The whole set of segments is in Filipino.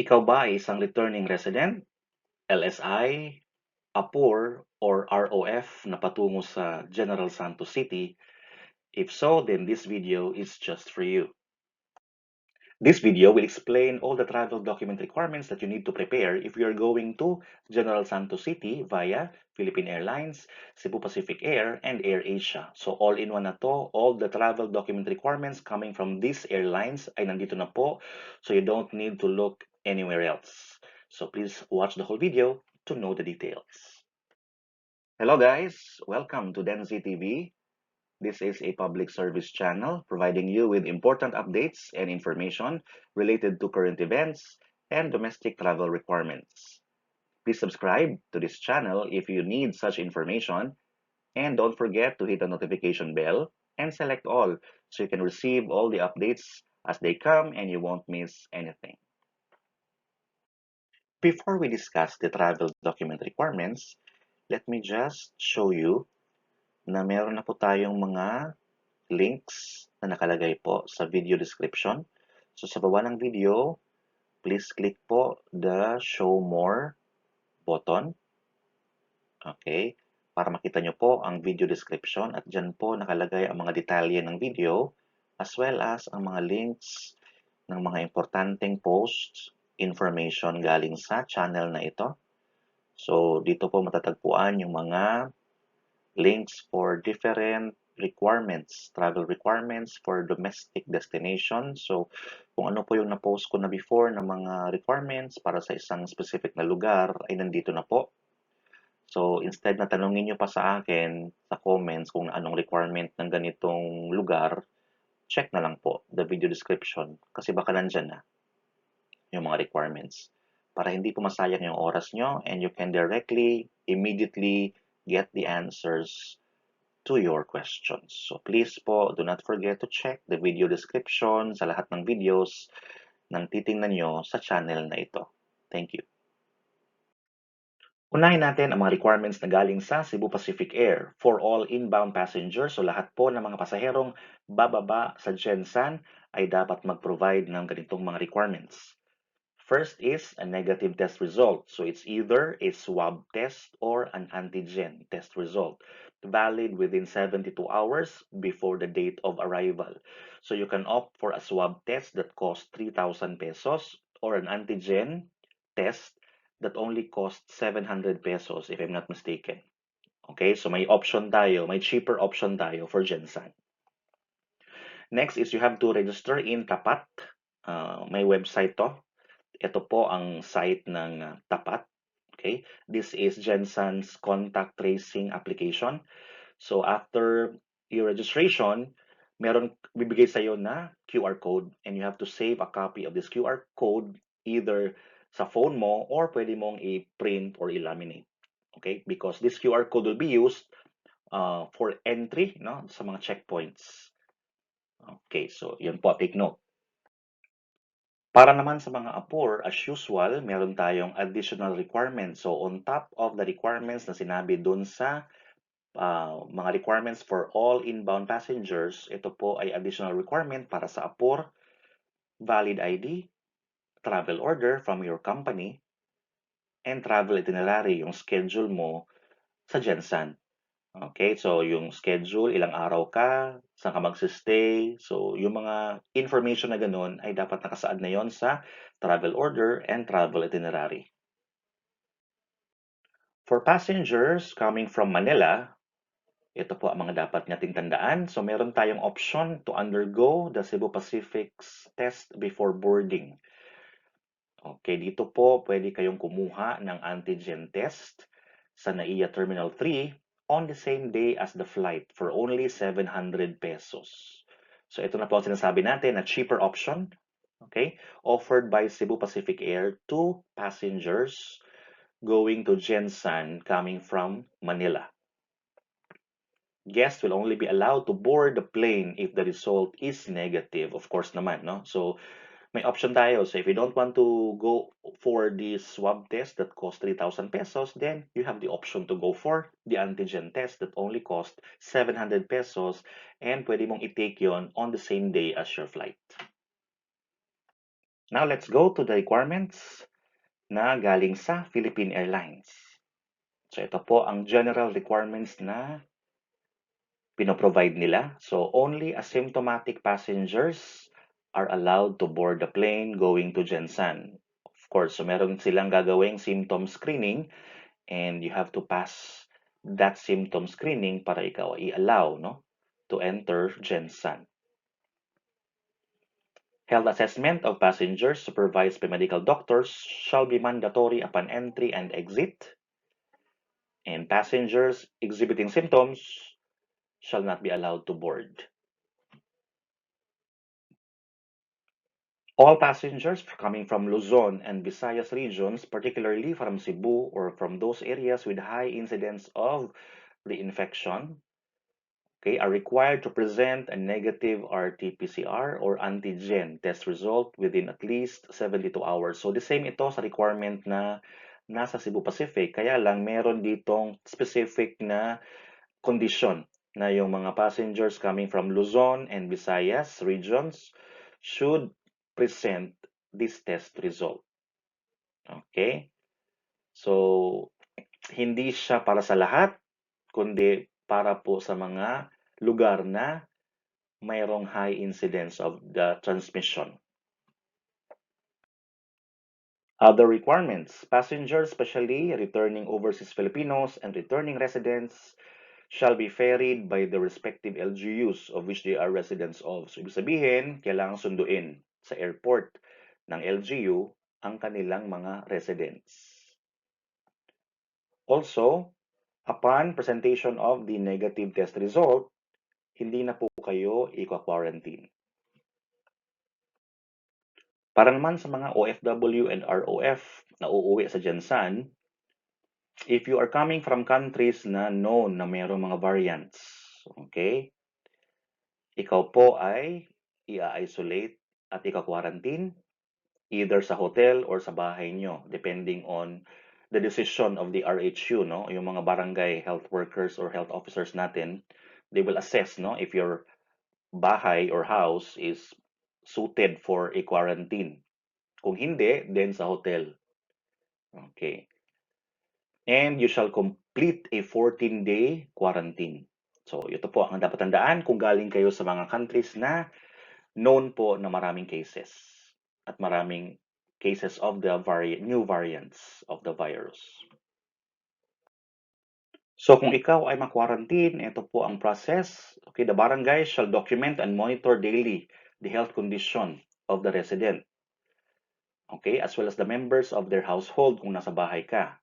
Ikaw ba ay isang returning resident, LSI, APOR, or ROF na patungo sa General Santos City? If so, then this video is just for you. This video will explain all the travel document requirements that you need to prepare if you are going to General Santos City via Philippine Airlines, Cebu Pacific Air, and AirAsia. So all-in-one na to, all the travel document requirements coming from these airlines ay nandito na po, so you don't need to look anywhere else. So please watch the whole video to know the details. Hello guys, welcome to Denzi TV. This is a public service channel providing you with important updates and information related to current events and domestic travel requirements. Please subscribe to this channel if you need such information, and don't forget to hit the notification bell and select all so you can receive all the updates as they come and you won't miss anything. Before we discuss the travel document requirements, let me just show you na meron na po tayong mga links na nakalagay po sa video description. So sa baba ng video, please click po the show more button. Okay? Para makita nyo po ang video description at dyan po nakalagay ang mga detalye ng video as well as ang mga links ng mga importanteng posts, information galing sa channel na ito. So dito po matatagpuan yung mga links for different requirements, travel requirements for domestic destinations. So, kung ano po yung na-post ko na before na mga requirements para sa isang specific na lugar, ay nandito na po. So, instead na tanungin nyo pa sa akin sa comments kung anong requirement ng ganitong lugar, check na lang po the video description kasi baka nandyan na yung mga requirements para hindi po masayang yung oras nyo and you can directly, immediately get the answers to your questions. So please po, do not forget to check the video description sa lahat ng videos nang titingnan nyo sa channel na ito. Thank you. Unahin natin ang mga requirements na galing sa Cebu Pacific Air for all inbound passengers. So lahat po ng mga pasaherong bababa sa Gensan ay dapat mag-provide ng ganitong mga requirements. First is a negative test result. So it's either a swab test or an antigen test result, valid within 72 hours before the date of arrival. So you can opt for a swab test that costs 3,000 pesos or an antigen test that only costs 700 pesos if I'm not mistaken. Okay, so may option tayo, may cheaper option tayo for Gensan. Next is you have to register in Tapat. May website to. Ito po ang site ng Tapat. Okay? This is Gensan's contact tracing application. So after your registration, meron bibigay sa iyo na QR code and you have to save a copy of this QR code either sa phone mo or pwede mong i-print or i-laminate. Okay? Because this QR code will be used for entry no, sa mga checkpoints. Okay, so yun po, take note. Para naman sa mga APOR, as usual, meron tayong additional requirements. So, on top of the requirements na sinabi dun sa mga requirements for all inbound passengers, ito po ay additional requirement para sa APOR, valid ID, travel order from your company, and travel itinerary, yung schedule mo sa Gensan. Okay, so yung schedule, ilang araw ka, saan ka magsistay. So yung mga information na ganun ay dapat nakasaad na yon sa travel order and travel itinerary. For passengers coming from Manila, ito po ang mga dapat nating tandaan. So meron tayong option to undergo the Cebu Pacific's test before boarding. Okay, dito po pwede kayong kumuha ng antigen test sa NAIA Terminal 3 on the same day as the flight for only 700 pesos. So ito na po ang sinasabi natin na cheaper option, okay, offered by Cebu Pacific Air to passengers going to Gensan coming from Manila. Guests will only be allowed to board the plane if the result is negative. Of course naman, no? So may option tayo. So if you don't want to go for this swab test that costs 3,000 pesos, then you have the option to go for the antigen test that only cost 700 pesos and pwede mong i-take yon on the same day as your flight. Now let's go to the requirements na galing sa Philippine Airlines. So ito po ang general requirements na pinoprovide nila. So only asymptomatic passengers are allowed to board the plane going to Jensan. Of course, so meron silang gagawing symptom screening and you have to pass that symptom screening para ikaw i-allow to enter Jensan. Health assessment of passengers supervised by medical doctors shall be mandatory upon entry and exit, and passengers exhibiting symptoms shall not be allowed to board. All passengers coming from Luzon and Visayas regions, particularly from Cebu or from those areas with high incidence of the infection, okay, are required to present a negative RT-PCR or antigen test result within at least 72 hours. So the same ito sa requirement na nasa Cebu Pacific, kaya lang meron ditong specific na condition na yung mga passengers coming from Luzon and Visayas regions should present this test result. Okay? So, hindi siya para sa lahat, kundi para po sa mga lugar na mayroong high incidence of the transmission. Other requirements. Passengers, especially returning overseas Filipinos and returning residents, shall be ferried by the respective LGUs of which they are residents of. So, ibig sabihin, kailangan sunduin sa airport ng LGU ang kanilang mga residents. Also, upon presentation of the negative test result, hindi na po kayo i-quarantine. Para naman sa mga OFW and ROF na uuwi sa Jensan, if you are coming from countries na known na mayroong mga variants, okay, ikaw po ay i-isolate at ika-quarantine either sa hotel or sa bahay nyo, depending on the decision of the RHU, no? Yung mga barangay health workers or health officers natin, they will assess, no, if your bahay or house is suited for a quarantine. Kung hindi, then sa hotel. Okay. And you shall complete a 14-day quarantine. So, ito po ang dapat tandaan kung galing kayo sa mga countries na known po na maraming cases at maraming cases of the new variants of the virus. So, kung ikaw ay ma-quarantine, ito po ang process. Okay, the barangay shall document and monitor daily the health condition of the resident. Okay, as well as the members of their household kung nasa bahay ka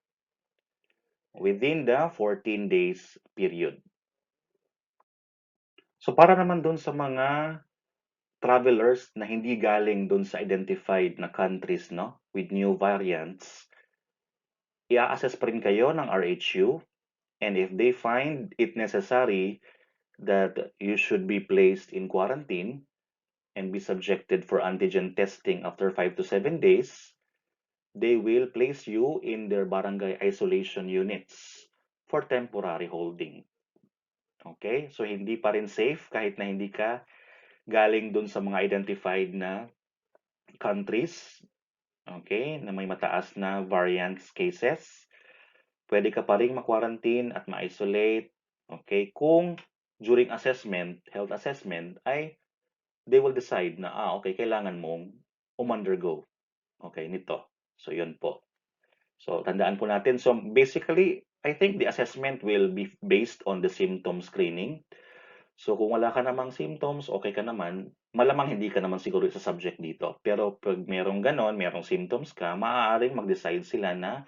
within the 14 days period. So para naman dun sa mga travelers na hindi galing dun sa identified na countries, no, with new variants, i-assess pa rin kayo ng RHU, and if they find it necessary that you should be placed in quarantine and be subjected for antigen testing after 5 to 7 days, they will place you in their barangay isolation units for temporary holding. Okay? So, hindi pa rin safe kahit na hindi ka galing dun sa mga identified na countries, okay, na may mataas na variants cases. Pwede ka pa rin ma-quarantine at ma-isolate, okay, kung during assessment, health assessment, ay they will decide na, okay, kailangan mong umundergo, okay, nito. So, yun po. So, tandaan po natin. So, basically, I think the assessment will be based on the symptom screening. So, kung wala ka namang symptoms, okay ka naman, malamang hindi ka naman siguro sa subject dito. Pero pag merong ganon, merong symptoms ka, maaaring mag-decide sila na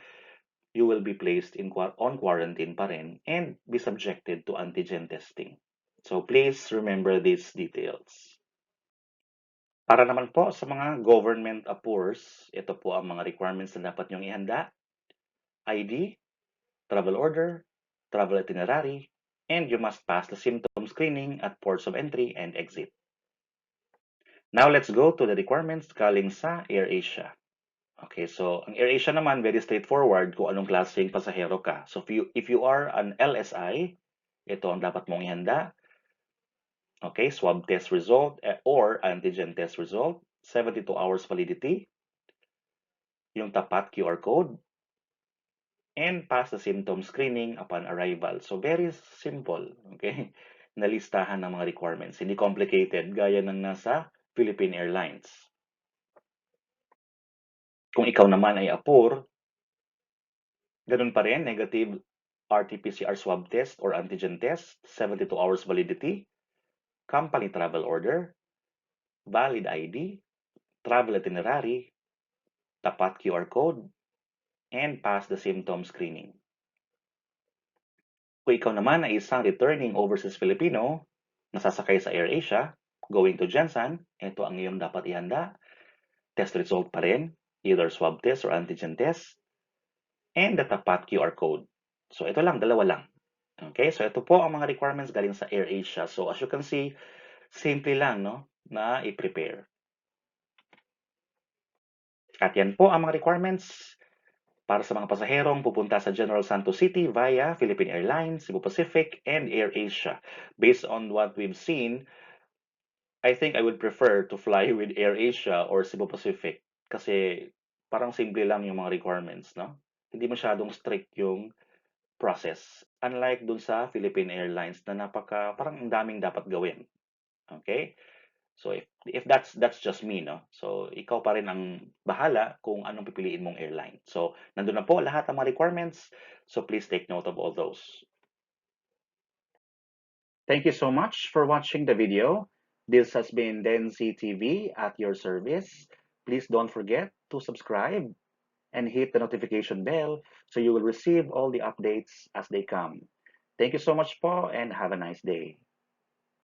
you will be placed on quarantine pa rin and be subjected to antigen testing. So, please remember these details. Para naman po sa mga government appurs, ito po ang mga requirements na dapat nyong ihanda. ID, travel order, travel itinerary, and you must pass the symptom screening at ports of entry and exit. Now let's go to the requirements galing sa AirAsia. Okay, so ang AirAsia naman very straightforward kung anong klaseng pasahero ka. So if you are an LSI, ito ang dapat mong ihanda. Okay, swab test result or antigen test result, 72 hours validity. yung tapat QR code, and pass the symptom screening upon arrival. So very simple, okay? Nalistahan ng mga requirements. Hindi complicated gaya ng nasa Philippine Airlines. Kung ikaw naman ay apur, ganun pa rin, negative RT-PCR swab test or antigen test, 72 hours validity, company travel order, valid ID, travel itinerary, tapat QR code, and pass the symptom screening. Kung ikaw naman ay isang returning overseas Filipino, nasasakay sa AirAsia, going to Jensan, ito ang iyong dapat ihanda. Test result pa rin, either swab test or antigen test, and the tapat QR code. So ito lang, dalawa lang. Okay, so ito po ang mga requirements galing sa AirAsia. So as you can see, simple lang no, na i-prepare. At yan po ang mga requirements para sa mga pasaherong pupunta sa General Santos City via Philippine Airlines, Cebu Pacific, and AirAsia. Based on what we've seen, I think I would prefer to fly with AirAsia or Cebu Pacific kasi parang simple lang yung mga requirements, no? Hindi masyadong strict yung process. Unlike dun sa Philippine Airlines na parang ang daming dapat gawin. Okay? So if that's just me, no? So ikaw pa rin ang bahala kung anong pipiliin mong airline. So nandun na po lahat ng mga requirements. So please take note of all those. Thank you so much for watching the video. This has been Denzi TV at your service. Please don't forget to subscribe and hit the notification bell so you will receive all the updates as they come. Thank you so much po and have a nice day.